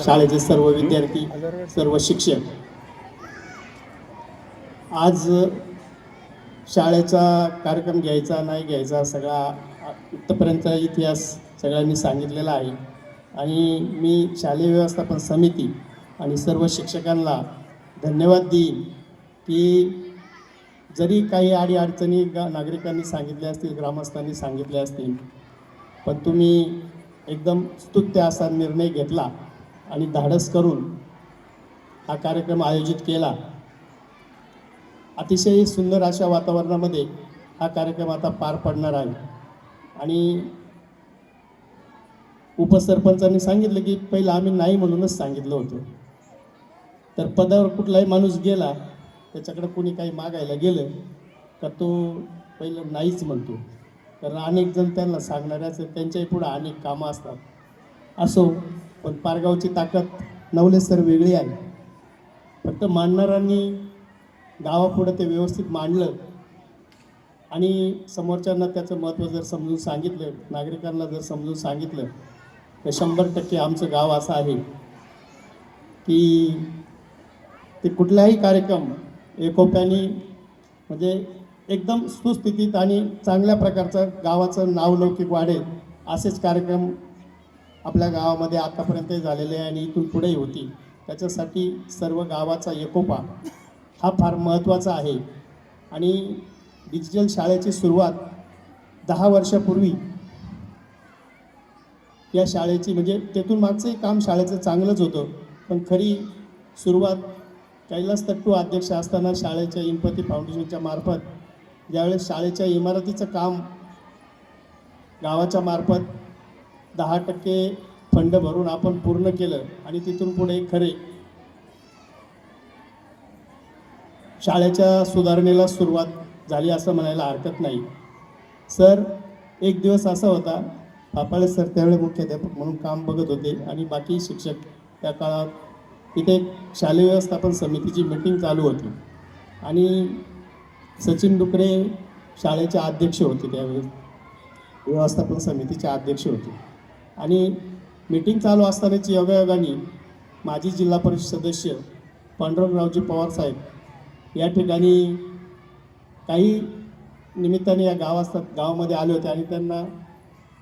शाळेचे सर्व विद्यार्थी, सर्व शिक्षक, आज शाळेचा कार्यक्रम घ्यायचा नाही घ्यायचा सगळा इथपर्यंत इतिहास सगळ्यांनी सांगितलेला आहे आणि मी शालेय व्यवस्थापन समिती आणि सर्व शिक्षकांना धन्यवाद देईन की जरी काही अडीअडचणी नागरिकांनी सांगितल्या असतील, ग्रामस्थांनी सांगितल्या असतील, पण तुम्ही एकदम स्तुत्य असा निर्णय घेतला आणि धाडस करून हा कार्यक्रम आयोजित केला. अतिशय सुंदर अशा वातावरणामध्ये हा कार्यक्रम आता पार पडणार आहे आणि उपसरपंचांनी सांगितलं की पहिलं आम्ही नाही म्हणूनच सांगितलं होतं. तर पदावर कुठलाही माणूस गेला त्याच्याकडे कोणी काही मागायला गेलं तर तो पहिलं नाहीच म्हणतो, कारण अनेक जण त्यांना सांगणाऱ्याच त्यांच्याही पुढं अनेक कामं असतात. असो, पण पारगावची ताकद नवले सर वेगळी आहे. फक्त मांडणाऱ्यांनी गावापुढं ते व्यवस्थित मांडलं आणि समोरच्यांना त्याचं महत्त्व जर समजून सांगितलं, नागरिकांना जर समजून सांगितलं, तर 100% आमचं गाव असं आहे की ते कुठलाही कार्यक्रम एकोप्याने म्हणजे एकदम सुस्थितीत आणि चांगल्या प्रकारचं गावाचं नावलौकिक वाढेल असेच कार्यक्रम आपल्या गावामध्ये आतापर्यंत झालेले आहे आणि इथून पुढेही होतील. त्याच्यासाठी सर्व गावाचा एकोपा हा फार महत्त्वाचा आहे. आणि डिजिटल शाळेची सुरुवात 10 वर्षापूर्वी या शाळेची म्हणजे तेथून मागचंही काम शाळेचं चांगलंच होतं, पण खरी सुरुवात कैलास तट्टू अध्यक्ष असताना शाळेच्या इनपती फाउंडेशनच्या मार्फत ज्यावेळेस शाळेच्या इमारतीचं काम गावाच्या मार्फत 10% फंड भरून आपण पूर्ण केलं आणि तिथून पुढे खरे शाळेच्या सुधारणेला सुरुवात झाली असं म्हणायला हरकत नाही. सर, एक दिवस असा होता, पापाळे सर त्यावेळी मुख्याध्यापक म्हणून काम बघत होते आणि बाकी शिक्षक त्या काळात तिथे शालेय व्यवस्थापन समितीची मीटिंग चालू होती आणि सचिन डुकरे शाळेचे अध्यक्ष होते, त्यावेळेस व्यवस्थापन समितीचे अध्यक्ष होते. आणि मीटिंग चालू असतानाची योगायोगाने माजी जिल्हा परिषद सदस्य पांडुरंगरावजी पवार साहेब या ठिकाणी काही निमित्ताने या गावामध्ये आले होते आणि त्यांना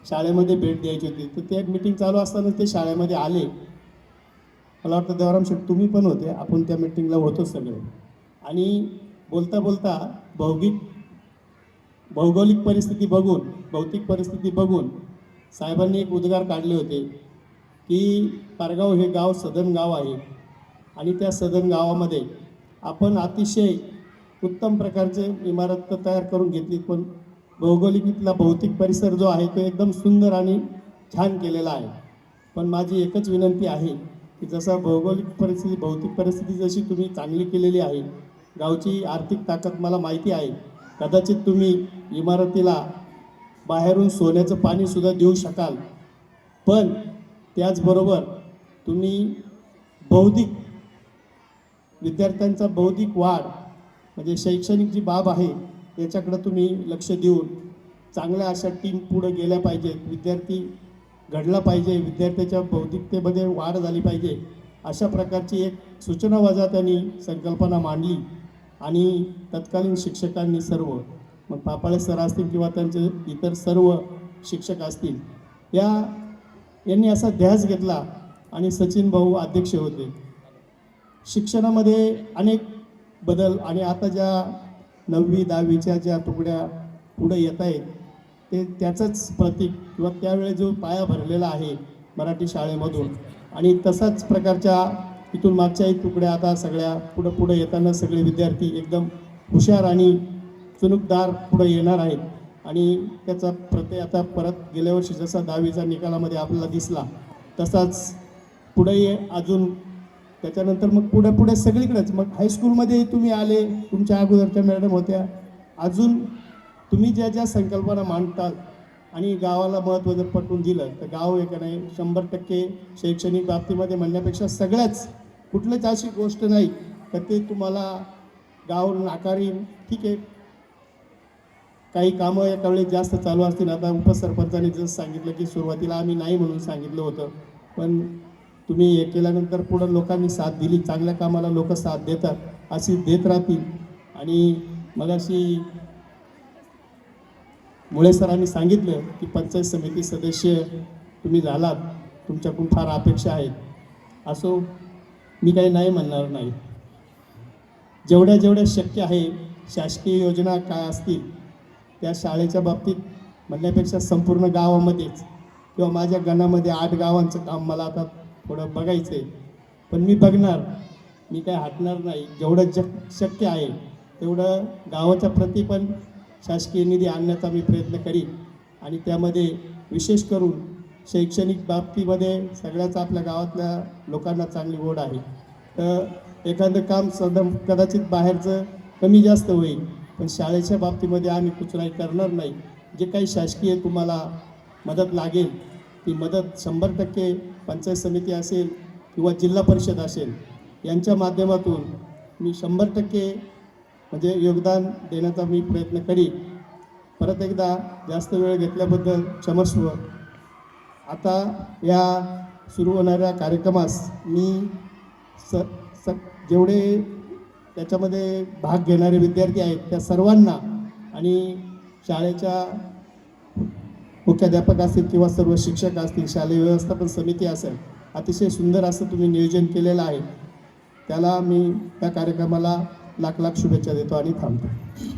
शाळेमध्ये भेट द्यायची होती. तर ते मीटिंग चालू असताना ते शाळेमध्ये आले. मला वाटतं देवराम शेठ तुम्ही पण होते, आपण त्या मीटिंगला होतो सगळे. आणि बोलता बोलता भौगोलिक परिस्थिती बघून, भौतिक परिस्थिती बघून साहेबांनी एक उद्गार काढले होते की पारगाव हे गाव सदन गाव आहे आणि त्या सदन गावामध्ये आपण अतिशय उत्तम प्रकारचे इमारत तयार करून घेतली, पण भौगोलिक इथला भौतिक परिसर जो आहे तो एकदम सुंदर आणि छान केलेला आहे. पण माझी एकच विनंती आहे की जसा भौगोलिक परिस्थिती, भौतिक परिस्थिती जशी तुम्ही चांगली केलेली आहे, गावची आर्थिक ताकद मला माहिती आहे, कदाचित तुम्ही इमारतीला बाहेरून सोन्याचं पाणीसुद्धा देऊ शकाल, पण त्याचबरोबर तुम्ही बौद्धिक विद्यार्थ्यांचा बौद्धिक वाढ म्हणजे शैक्षणिक जी बाब आहे याच्याकडे तुम्ही लक्ष देऊन चांगल्या अशा टीम पुढे गेल्या पाहिजेत, विद्यार्थी घडला पाहिजे, विद्यार्थ्याच्या बौद्धिकतेमध्ये वाढ झाली पाहिजे, अशा प्रकारची एक सूचनावजा त्यांनी संकल्पना मांडली. आणि तत्कालीन शिक्षकांनी सर्व, मग पापाळे सर असतील किंवा त्यांचे इतर सर्व शिक्षक असतील, यांनी असा ध्यास घेतला आणि सचिन भाऊ अध्यक्ष होते. शिक्षणामध्ये अनेक बदल आणि आता ज्या 9वी 10वीच्या ज्या तुकड्या पुढे येत आहेत ते त्याचंच प्रतीक किंवा त्यावेळेस जो पाया भरलेला आहे मराठी शाळेमधून, आणि तसाच प्रकारच्या इथून मागच्याही तुकड्या आता सगळ्या पुढे येताना सगळे विद्यार्थी एकदम हुशार आणि चुणूकदार पुढे येणार आहेत. आणि त्याचा प्रत्यय आता परत गेल्या वर्षी जसा 10वीचा निकालामध्ये आपल्याला दिसला तसाच पुढे अजून त्याच्यानंतर मग पुढे सगळीकडेच, मग हायस्कूलमध्ये तुम्ही आले, तुमच्या अगोदरच्या मॅडम होत्या, अजून तुम्ही ज्या ज्या संकल्पना मांडतात आणि गावाला महत्त्व जर पटवून दिलं तर गाव एक नाही 100% शैक्षणिक बाबतीमध्ये म्हणण्यापेक्षा सगळ्याच कुठलंच अशी गोष्ट नाही तर ते तुम्हाला गाव नाकारीन. ठीक आहे, काही कामं एका वेळेस जास्त चालू असतील. आता उपसरपंचांनी जसं सांगितलं की सुरुवातीला आम्ही नाही म्हणून सांगितलं होतं, पण तुम्ही हे केल्यानंतर पुढं लोकांनी साथ दिली, चांगल्या कामाला लोक साथ देतात, अशी देत राहतील. आणि मगाशी मुळे सरांनी सांगितलं की पंचायत समिती सदस्य तुम्ही झालात, तुमच्याकडून फार अपेक्षा आहेत. असो, मी काही नाही म्हणणार नाही. जेवढ्या जेवढ्या शक्य आहे शासकीय योजना काय असतील त्या शाळेच्या बाबतीत म्हणण्यापेक्षा संपूर्ण गावामध्येच किंवा माझ्या गणामध्ये 8 गावांचं काम मला आता थोडं बघायचं आहे. पण मी बघणार, मी काय हटणार नाही. जेवढं शक्य आहे तेवढं गावाच्या प्रती पण शासकीय निधी आणण्याचा मी प्रयत्न करीन. आणि त्यामध्ये विशेष करून शैक्षणिक बाबतीमध्ये सगळ्याच आपल्या गावातल्या लोकांना चांगली ओढ आहे. तर एखादं काम कदाचित बाहेरचं कमी जास्त होईल, पण शाळेच्या बाबतीमध्ये आम्ही कुचराई करणार नाही. जे काही शासकीय तुम्हाला मदत लागेल ती मदत 100% पंचायत समिती असेल किंवा जिल्हा परिषद असेल यांच्या माध्यमातून मी 100% म्हणजे योगदान देण्याचा मी प्रयत्न करीन. परत एकदा जास्त वेळ घेतल्याबद्दल क्षमस्व. आता या सुरू होणाऱ्या कार्यक्रमास मी जेवढे त्याच्यामध्ये भाग घेणारे विद्यार्थी आहेत त्या सर्वांना आणि शाळेच्या मुख्याध्यापक असतील किंवा सर्व शिक्षक असतील, शालेय व्यवस्थापन समिती असेल, अतिशय सुंदर असं तुम्ही नियोजन केलेलं आहे. त्याला मी त्या कार्यक्रमाला लाख लाख शुभेच्छा देतो आणि थांबतो.